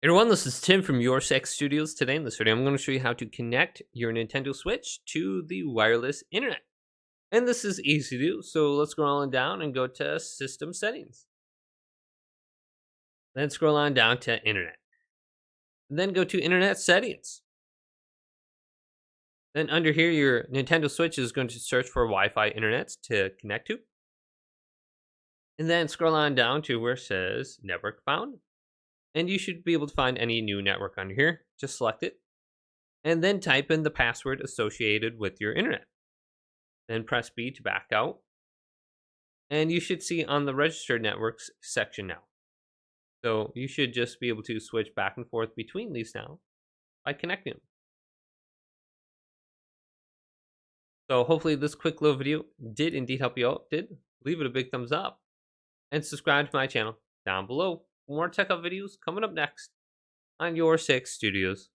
Hey everyone, this is Tim from YourSix Studios. Today in this video, I'm going to show you how to connect your Nintendo Switch to the wireless internet. And this is easy to do, so let's scroll on down and go to System Settings. Then scroll on down to Internet. Then go to Internet Settings. Then under here, your Nintendo Switch is going to search for Wi-Fi internets to connect to. And then scroll on down to where it says Network Found. And you should be able to find any new network under here. Just select it. And then type in the password associated with your internet. Then press B to back out. And you should see on the registered networks section now. So you should just be able to switch back and forth between these now by connecting them. So hopefully this quick little video did indeed help you out. Leave it a big thumbs up. And subscribe to my channel down below. More tech up videos coming up next on YourSix Studios.